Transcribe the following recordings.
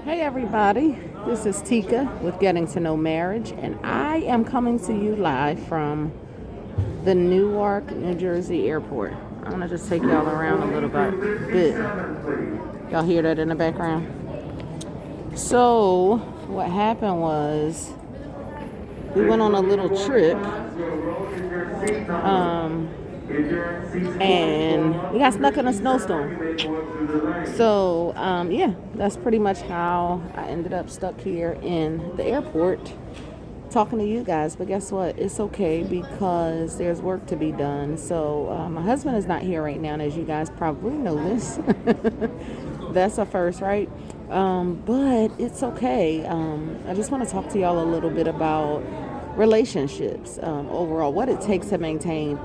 Hey everybody, this is Tika with Getting to Know Marriage, and I am coming to you live from the Newark, New Jersey airport. I want to just take y'all around a little bit. Y'all hear that in the background? So, what happened was we went on a little trip, and we got stuck in a snowstorm. So, yeah, that's pretty much how I ended up stuck here in the airport talking to you guys. But guess what? It's okay because there's work to be done. So, my husband is not here right now, and as you guys probably know this, that's a first, right? But it's okay. I just want to talk to y'all a little bit about relationships overall, what it takes to maintain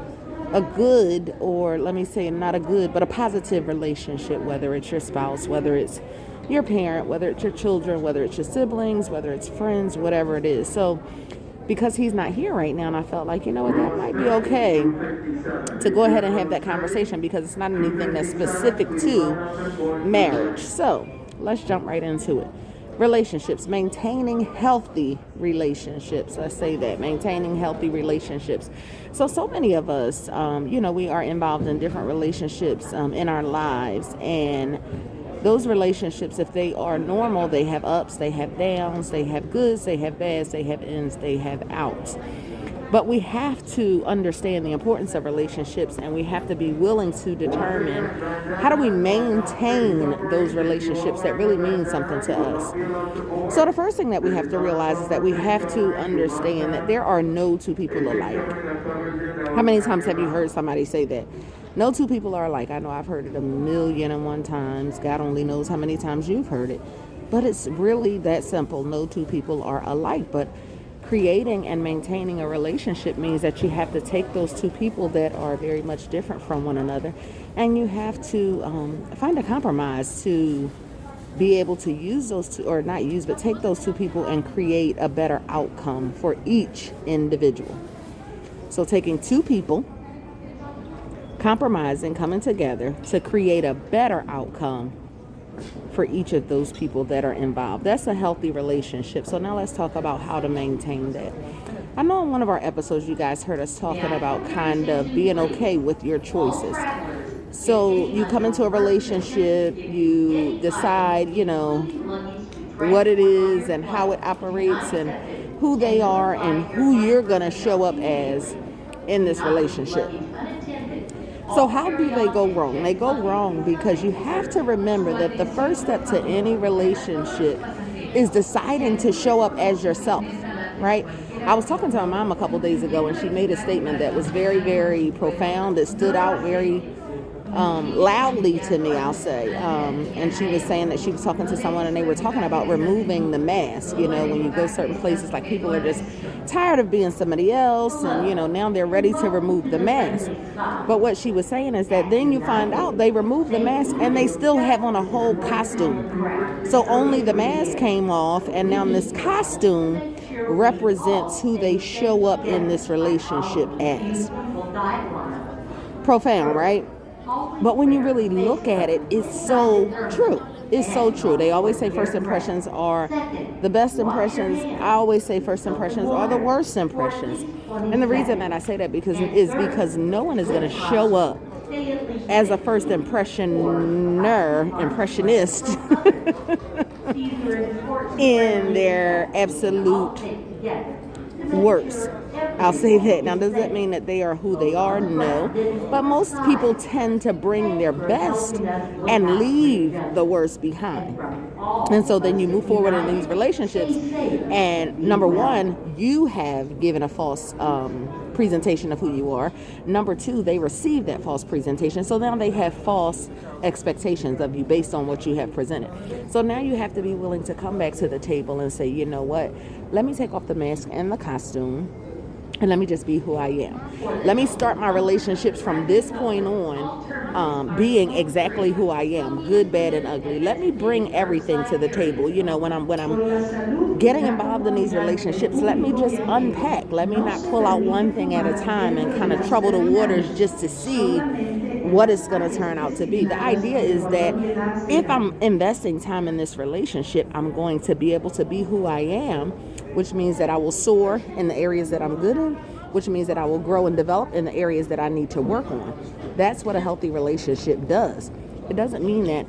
a good, or let me say not a good, but a positive relationship, whether it's your spouse, whether it's your parent, whether it's your children, whether it's your siblings, whether it's friends, whatever it is. So because he's not here right now, and I felt like, you know what, that might be okay to go ahead and have that conversation because it's not anything that's specific to marriage. So let's jump right into it. Relationships, maintaining healthy relationships. Let's say that, maintaining healthy relationships. So many of us, we are involved in different relationships in our lives, and those relationships, if they are normal, they have ups, they have downs, they have goods, they have bads, they have ins, they have outs. But we have to understand the importance of relationships, and we have to be willing to determine how do we maintain those relationships that really mean something to us. So the first thing that we have to realize is that we have to understand that there are no two people alike. How many times have you heard somebody say that? No two people are alike. I know I've heard it 1,000,001 times. God only knows how many times you've heard it. But it's really that simple. No two people are alike. But creating and maintaining a relationship means that you have to take those two people that are very much different from one another, and you have to find a compromise to be able to use those two, or not use, but take those two people and create a better outcome for each individual. So taking two people, compromising, coming together to create a better outcome for each of those people that are involved. That's a healthy relationship. So now let's talk about how to maintain that. I know in one of our episodes you guys heard us talking about kind of being okay with your choices. So you come into a relationship, you decide, what it is and how it operates and who they are and who you're going to show up as in this relationship. So how do they go wrong? They go wrong because you have to remember that the first step to any relationship is deciding to show up as yourself, right? I was talking to my mom a couple days ago, and she made a statement that was very, very profound. It stood out very loudly to me, I'll say. And she was saying that she was talking to someone, and they were talking about removing the mask. When you go certain places, like, people are just tired of being somebody else, and now they're ready to remove the mask. But what she was saying is that then you find out they remove the mask and they still have on a whole costume. So only the mask came off, and now this costume represents who they show up in this relationship as. Profound, right? But when you really look at it, it's so true. It's so true. They always say first impressions are the best impressions. I always say first impressions are the worst impressions. And the reason that I say that is because no one is going to show up as a first impressionist in their absolute worst. I'll say that. Now, does that mean that they are who they are? No. But most people tend to bring their best and leave the worst behind. And so then you move forward in these relationships, and number one, you have given a false presentation of who you are. Number two, they receive that false presentation. So now they have false expectations of you based on what you have presented. So now you have to be willing to come back to the table and say, you know what? Let me take off the mask and the costume, and let me just be who I am. Let me start my relationships from this point on being exactly who I am, good, bad, and ugly. Let me bring everything to the table. When I'm getting involved in these relationships, let me just unpack. Let me not pull out one thing at a time and kind of trouble the waters just to see what it's going to turn out to be. The idea is that if I'm investing time in this relationship, I'm going to be able to be who I am, which means that I will soar in the areas that I'm good in, which means that I will grow and develop in the areas that I need to work on. That's what a healthy relationship does. It doesn't mean that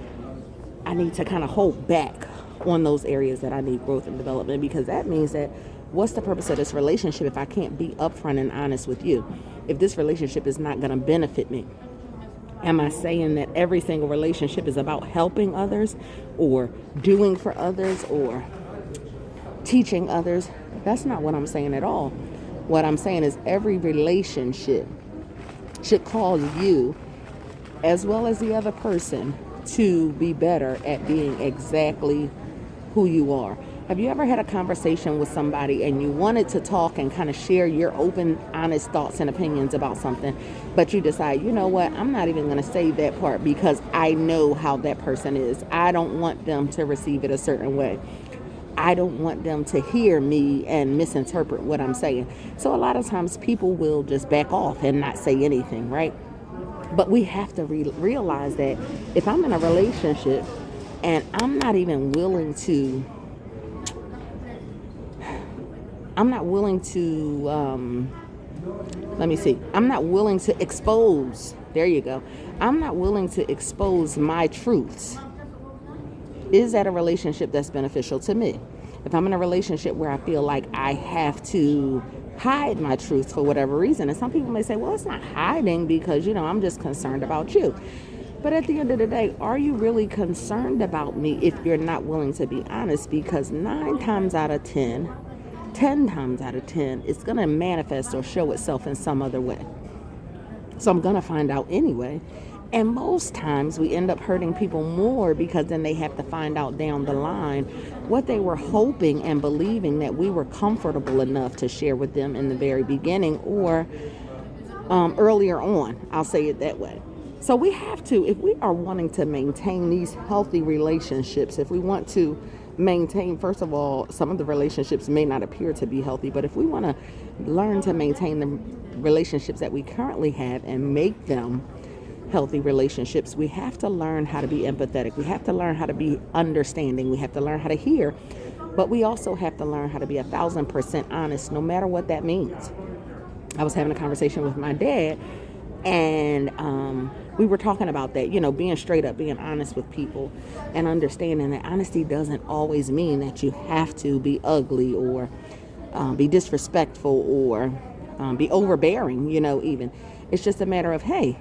I need to kind of hold back on those areas that I need growth and development, because that means that what's the purpose of this relationship if I can't be upfront and honest with you? If this relationship is not going to benefit me? Am I saying that every single relationship is about helping others or doing for others or teaching others? That's not what I'm saying at all. What I'm saying is every relationship should cause you, as well as the other person, to be better at being exactly who you are. Have you ever had a conversation with somebody and you wanted to talk and kind of share your open, honest thoughts and opinions about something, but you decide, you know what, I'm not even going to say that part because I know how that person is. I don't want them to receive it a certain way. I don't want them to hear me and misinterpret what I'm saying. So a lot of times people will just back off and not say anything, right? But we have to realize that if I'm in a relationship and I'm not even willing to, I'm not willing to expose, there you go. I'm not willing to expose my truths. Is that a relationship that's beneficial to me? If I'm in a relationship where I feel like I have to hide my truth for whatever reason, and some people may say, well, it's not hiding because, I'm just concerned about you. But at the end of the day, are you really concerned about me if you're not willing to be honest? Because 9 times out of 10, 10 times out of 10, it's going to manifest or show itself in some other way. So I'm going to find out anyway. And most times we end up hurting people more because then they have to find out down the line what they were hoping and believing that we were comfortable enough to share with them in the very beginning or earlier on. I'll say it that way. So we have to, if we are wanting to maintain these healthy relationships, if we want to maintain, first of all, some of the relationships may not appear to be healthy, but if we want to learn to maintain the relationships that we currently have and make them healthy relationships, we have to learn how to be empathetic. We have to learn how to be understanding. We have to learn how to hear, but we also have to learn how to be 1,000% honest, no matter what that means. I was having a conversation with my dad, and we were talking about that, being straight up, being honest with people, and understanding that honesty doesn't always mean that you have to be ugly or be disrespectful or be overbearing, even. It's just a matter of, hey,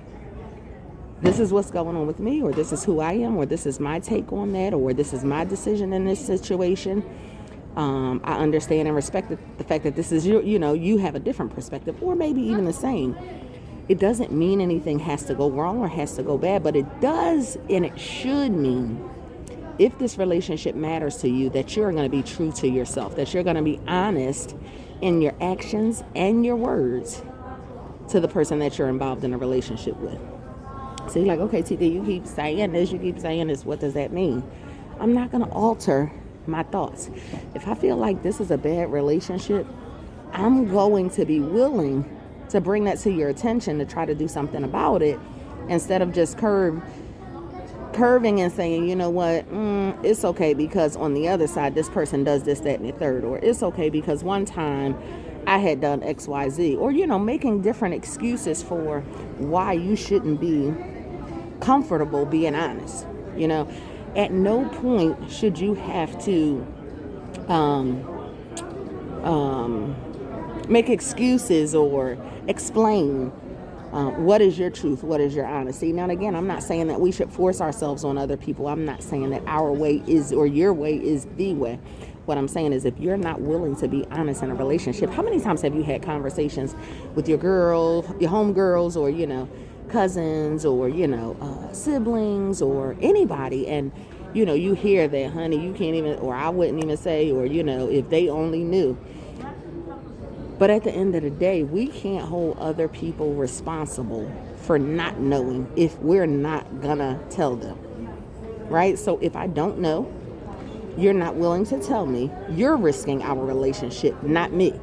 this is what's going on with me, or this is who I am, or this is my take on that, or this is my decision in this situation. I understand and respect the fact that this is you have a different perspective, or maybe even the same. It doesn't mean anything has to go wrong or has to go bad, but it does and it should mean, if this relationship matters to you, that you're going to be true to yourself, that you're going to be honest in your actions and your words to the person that you're involved in a relationship with. So you're like, okay, TK, you keep saying this, what does that mean? I'm not going to alter my thoughts. If I feel like this is a bad relationship, I'm going to be willing to bring that to your attention to try to do something about it, instead of just curving and saying, you know what, it's okay because on the other side, this person does this, that, and the third, or it's okay because one time I had done X, Y, Z, or, making different excuses for why you shouldn't be comfortable being honest. At no point should you have to make excuses or explain what is your truth, what is your honesty. Now, again, I'm not saying that we should force ourselves on other people. I'm not saying that our way is or your way is the way. What I'm saying is, if you're not willing to be honest in a relationship, how many times have you had conversations with your homegirls, or, cousins, or, siblings, or anybody, and, you hear that, honey, you can't even, or I wouldn't even say, or, if they only knew. But at the end of the day, we can't hold other people responsible for not knowing if we're not gonna tell them, right? So if I don't know, you're not willing to tell me, you're risking our relationship, not me.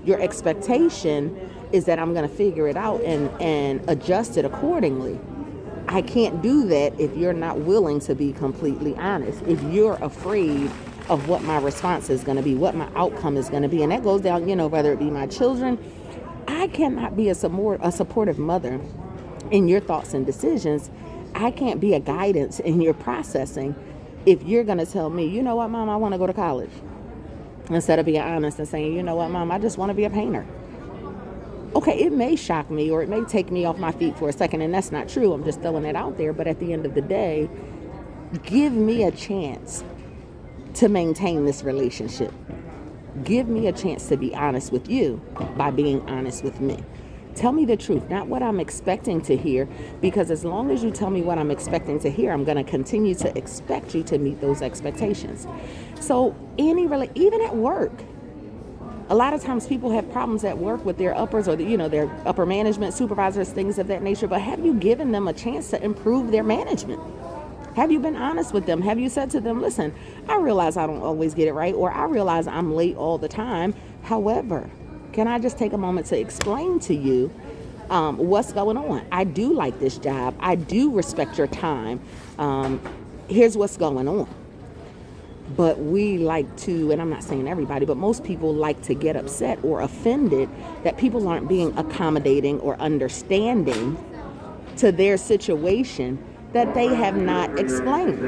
Your expectation is that I'm going to figure it out and adjust it accordingly. I can't do that if you're not willing to be completely honest. If you're afraid of what my response is going to be, what my outcome is going to be. And that goes down, whether it be my children. I cannot be a supportive mother in your thoughts and decisions. I can't be a guidance in your processing if you're going to tell me, you know what, Mom, I want to go to college. Instead of being honest and saying, you know what, Mom, I just want to be a painter. Okay, it may shock me or it may take me off my feet for a second, and that's not true. I'm just throwing it out there. But at the end of the day, give me a chance to maintain this relationship. Give me a chance to be honest with you by being honest with me. Tell me the truth, not what I'm expecting to hear, because as long as you tell me what I'm expecting to hear, I'm going to continue to expect you to meet those expectations. So even at work, a lot of times people have problems at work with their uppers or their upper management, supervisors, things of that nature. But have you given them a chance to improve their management? Have you been honest with them? Have you said to them, listen, I realize I don't always get it right, or I realize I'm late all the time. However, can I just take a moment to explain to you what's going on? I do like this job. I do respect your time. Here's what's going on. But we like to, and I'm not saying everybody, but most people like to get upset or offended that people aren't being accommodating or understanding to their situation that they have not explained.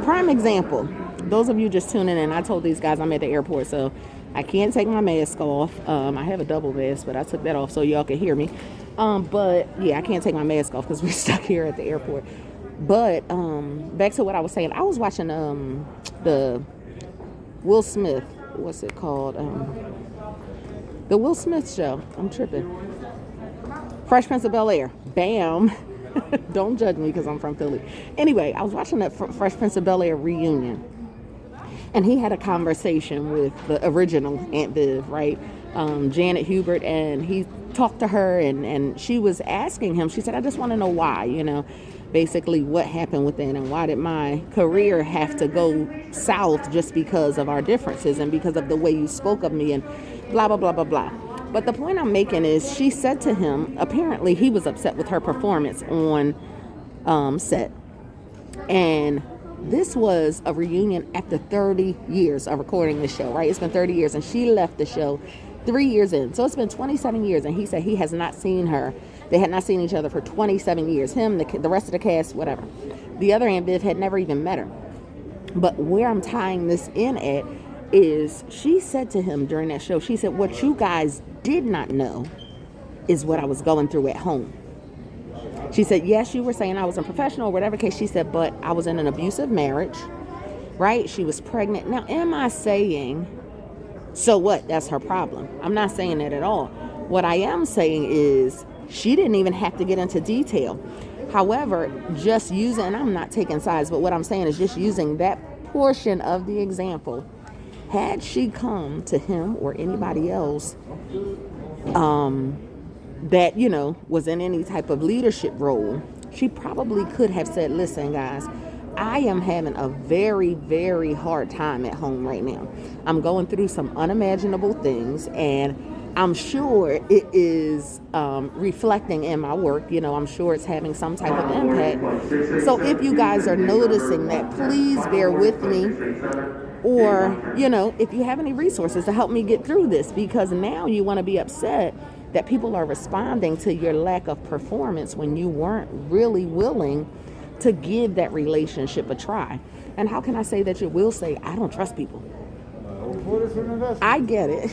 Prime example, those of you just tuning in, I told these guys I'm at the airport, so I can't take my mask off. I have a double mask, but I took that off so y'all can hear me. But yeah, I can't take my mask off because we're stuck here at the airport. But back to what I was saying, I was watching the Will Smith, what's it called? The Will Smith show. I'm tripping. Fresh Prince of Bel-Air. Bam. Don't judge me because I'm from Philly. Anyway, I was watching that Fresh Prince of Bel-Air reunion. And he had a conversation with the original Aunt Viv, right? Janet Hubert, and he talked to her and she was asking him, she said, I just want to know why, basically what happened with it and why did my career have to go south just because of our differences and because of the way you spoke of me and blah, blah, blah, blah, blah. But the point I'm making is she said to him, apparently he was upset with her performance on set. And this was a reunion after 30 years of recording the show, right? It's been 30 years and she left the show 3 years in. So it's been 27 years and he said he has not seen her. They had not seen each other for 27 years. Him, the rest of the cast, whatever. The other Aunt Viv had never even met her. But where I'm tying this in at is she said to him during that show, she said, what you guys did not know is what I was going through at home. She said, yes, you were saying I was unprofessional or whatever case. She said, but I was in an abusive marriage, right? She was pregnant. Now, am I saying, so what? That's her problem. I'm not saying that at all. What I am saying is she didn't even have to get into detail. However, just using, and I'm not taking sides, but what I'm saying is just using that portion of the example. Had she come to him or anybody else that, was in any type of leadership role, she probably could have said, listen, guys, I am having a very, very hard time at home right now. I'm going through some unimaginable things, and I'm sure it is reflecting in my work. I'm sure it's having some type of impact. So if you guys are noticing that, please bear with me. Or, if you have any resources to help me get through this, because now you want to be upset that people are responding to your lack of performance when you weren't really willing to give that relationship a try. And how can I say that you will say, I don't trust people? I get it.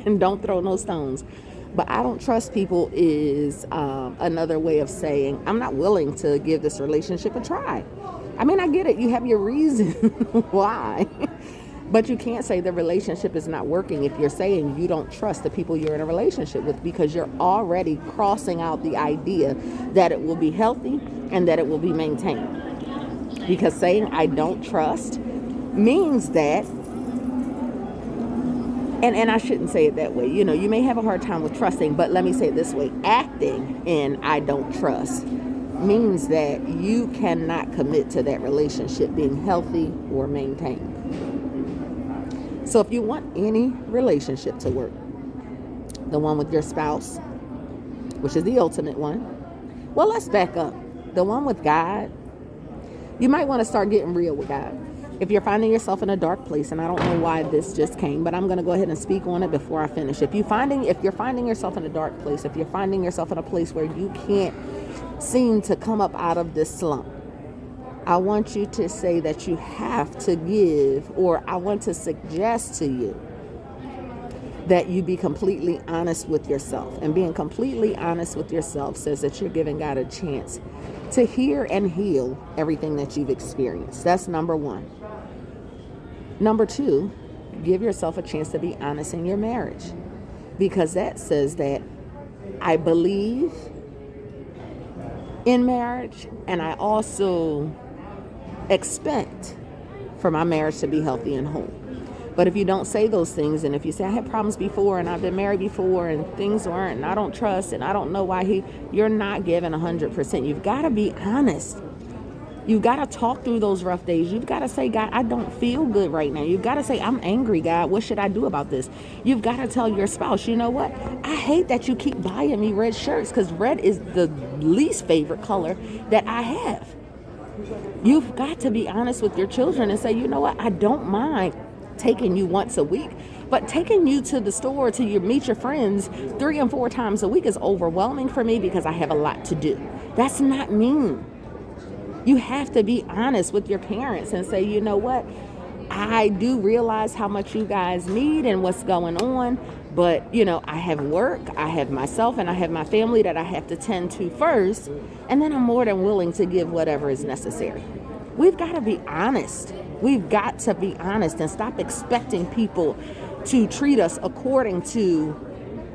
And don't throw no stones. But I don't trust people is another way of saying I'm not willing to give this relationship a try. I mean, I get it. You have your reason why. But you can't say the relationship is not working if you're saying you don't trust the people you're in a relationship with, because you're already crossing out the idea that it will be healthy and that it will be maintained. Because saying I don't trust means that, and I shouldn't say it that way. You may have a hard time with trusting, but let me say it this way. Acting in I don't trust means that you cannot commit to that relationship being healthy or maintained. So if you want any relationship to work, the one with your spouse, which is the ultimate one, Well, let's back up. The one with God, you might want to start getting real with God. If you're finding yourself in a dark place, and I don't know why this just came, but I'm going to go ahead and speak on it before I finish. If you're finding yourself in a dark place, if you're finding yourself in a place where you can't seem to come up out of this slump, I want you to say that you have to give, or I want to suggest to you that you be completely honest with yourself. And being completely honest with yourself says that you're giving God a chance to hear and heal everything that you've experienced. That's number one. Number two, give yourself a chance to be honest in your marriage, because that says that I believe in marriage, and I also expect for my marriage to be healthy and whole. But if you don't say those things, and if you say, I had problems before and I've been married before and things weren't, and I don't trust and I don't know why you're not giving 100%. You've got to be honest. You've got to talk through those rough days. You've got to say, God, I don't feel good right now. You've got to say, I'm angry, God. What should I do about this? You've got to tell your spouse, you know what? I hate that you keep buying me red shirts, because red is the least favorite color that I have. You've got to be honest with your children and say, you know what? I don't mind taking you once a week, but taking you to the store to meet your friends 3 and 4 times a week is overwhelming for me, because I have a lot to do. That's not mean. You have to be honest with your parents and say, you know what? I do realize how much you guys need and what's going on, but I have work, I have myself, and I have my family that I have to tend to first, and then I'm more than willing to give whatever is necessary. We've got to be honest. We've got to be honest and stop expecting people to treat us according to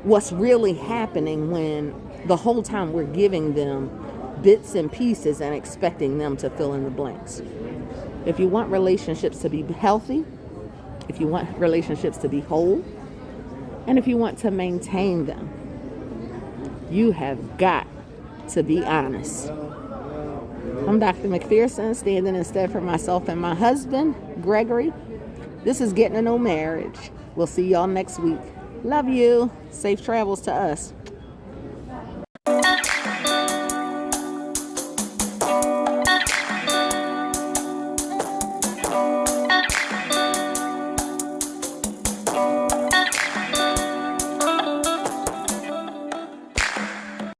what's really happening, when the whole time we're giving them bits and pieces and expecting them to fill in the blanks. If you want relationships to be healthy, if you want relationships to be whole, and if you want to maintain them, you have got to be honest. I'm Dr. McPherson, standing instead for myself and my husband, Gregory. This is Getting to Know Marriage. We'll see y'all next week. Love you. Safe travels to us.